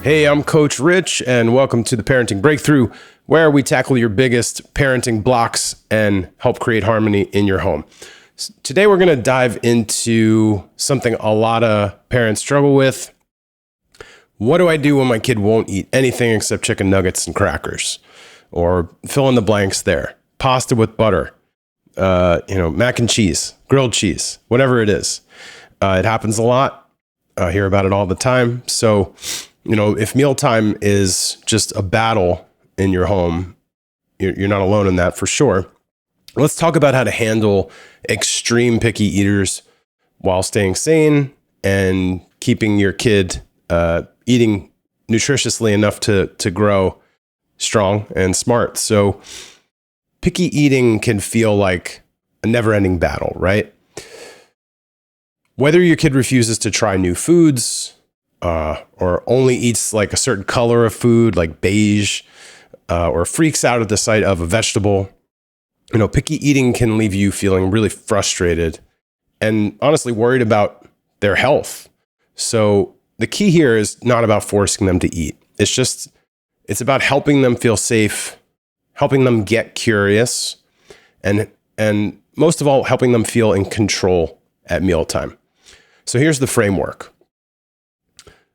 Hey, I'm Coach Rich, and welcome to the Parenting Breakthrough, where we tackle your biggest parenting blocks and help create harmony in your home. Today, we're going to dive into something a lot of parents struggle with. What do I do when my kid won't eat anything except chicken nuggets and crackers? Or fill in the blanks there. Pasta with butter, mac and cheese, grilled cheese, whatever it is. It happens a lot. I hear about it all the time. So, if mealtime is just a battle in your home, you're not alone in that for sure. Let's talk about how to handle extreme picky eaters while staying sane and keeping your kid eating nutritiously enough to grow strong and smart. So picky eating can feel like a never-ending battle, right? Whether your kid refuses to try new foods, or only eats like a certain color of food, like beige, or freaks out at the sight of a vegetable. Picky eating can leave you feeling really frustrated and honestly worried about their health. So the key here is not about forcing them to eat. It's about helping them feel safe, helping them get curious, and most of all, helping them feel in control at mealtime. So here's the framework.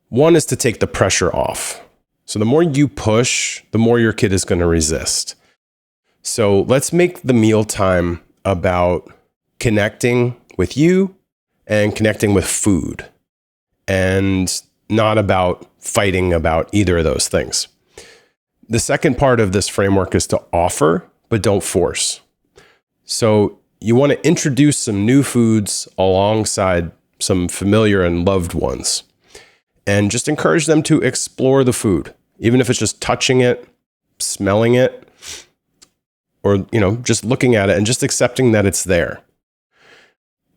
One is to take the pressure off. So the more you push, the more your kid is going to resist. So let's make the mealtime about connecting with you and connecting with food, and not about fighting about either of those things. The second part of this framework is to offer, but don't force. So you want to introduce some new foods alongside some familiar and loved ones. And just encourage them to explore the food, even if it's just touching it, smelling it, or, just looking at it and just accepting that it's there.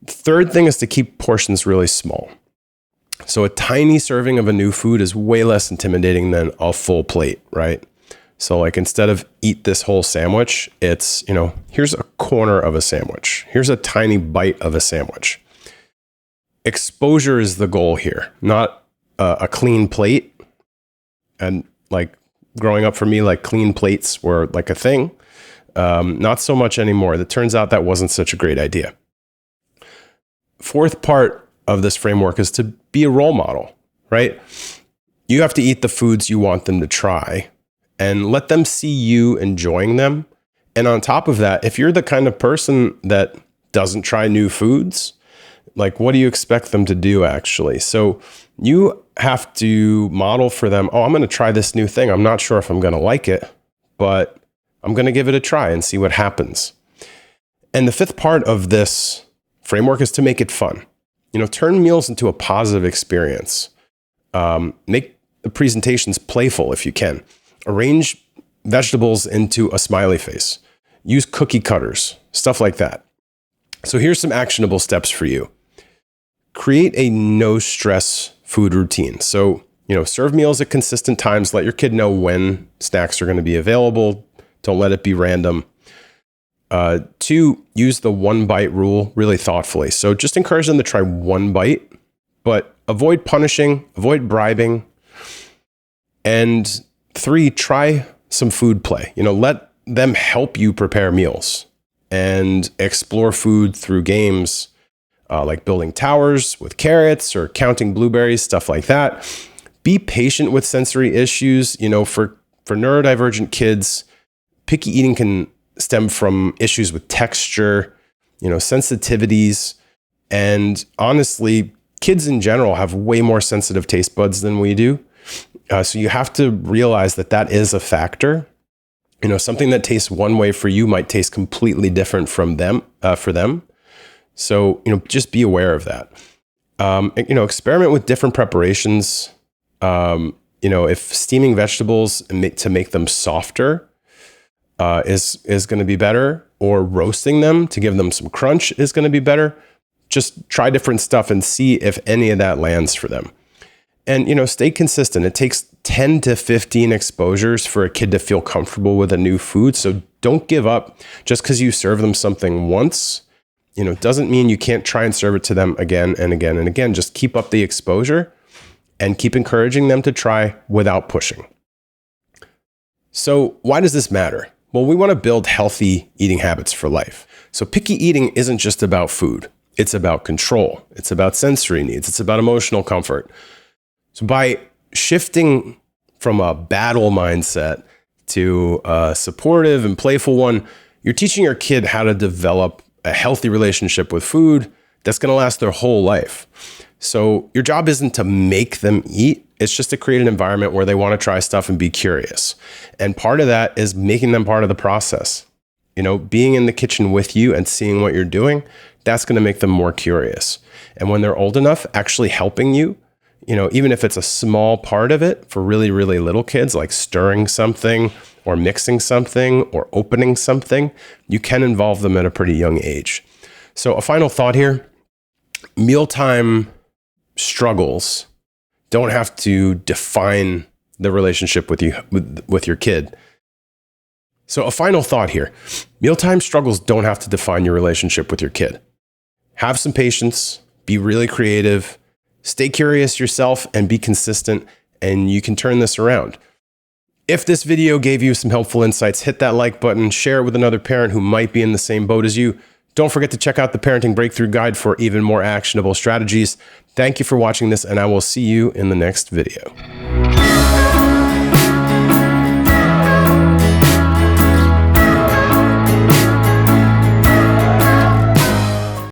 The third thing is to keep portions really small. So a tiny serving of a new food is way less intimidating than a full plate, right? So like instead of eat this whole sandwich, it's, here's a corner of a sandwich. Here's a tiny bite of a sandwich. Exposure is the goal here, not a clean plate. And like growing up for me, like clean plates were like a thing. Not so much anymore. It turns out that wasn't such a great idea. Fourth part of this framework is to be a role model, right? You have to eat the foods you want them to try and let them see you enjoying them. And on top of that, if you're the kind of person that doesn't try new foods, like what do you expect them to do actually? So you have to model for them, I'm going to try this new thing. I'm not sure if I'm going to like it, but I'm going to give it a try and see what happens. And the fifth part of this framework is to make it fun. Turn meals into a positive experience. Make the presentations playful if you can. Arrange vegetables into a smiley face. Use cookie cutters, stuff like that. So here's some actionable steps for you. Create a no-stress food routine. So, serve meals at consistent times. Let your kid know when snacks are going to be available. Don't let it be random. 2, use the one bite rule really thoughtfully. So just encourage them to try one bite, but avoid punishing, avoid bribing. And 3, try some food play. Let them help you prepare meals and explore food through games like building towers with carrots or counting blueberries, stuff like that. Be patient with sensory issues. For neurodivergent kids, picky eating can stem from issues with texture, sensitivities. And honestly, kids in general have way more sensitive taste buds than we do. So you have to realize that is a factor. Something that tastes one way for you might taste completely different from them, for them. So, just be aware of that. Experiment with different preparations. If steaming vegetables to make them softer is going to be better, or roasting them to give them some crunch is going to be better. Just try different stuff and see if any of that lands for them. And, stay consistent. It takes 10 to 15 exposures for a kid to feel comfortable with a new food. So don't give up just because you serve them something once. Doesn't mean you can't try and serve it to them again and again and again. Just keep up the exposure and keep encouraging them to try without pushing. So why does this matter? Well, we want to build healthy eating habits for life. So picky eating isn't just about food. It's about control. It's about sensory needs. It's about emotional comfort. So by shifting from a battle mindset to a supportive and playful one, you're teaching your kid how to develop a healthy relationship with food that's going to last their whole life. So your job isn't to make them eat. It's just to create an environment where they want to try stuff and be curious. And part of that is making them part of the process. Being in the kitchen with you and seeing what you're doing, that's going to make them more curious. And when they're old enough, actually helping you, even if it's a small part of it for really, really little kids, like stirring something or mixing something or opening something, you can involve them at a pretty young age. So a final thought here, mealtime struggles don't have to define the relationship with your kid. So a final thought here, mealtime struggles don't have to define your relationship with your kid. Have some patience, be really creative, stay curious yourself, and be consistent, and you can turn this around. If this video gave you some helpful insights, hit that like button, share it with another parent who might be in the same boat as you. Don't forget to check out the Parenting Breakthrough Guide for even more actionable strategies. Thank you for watching this, and I will see you in the next video.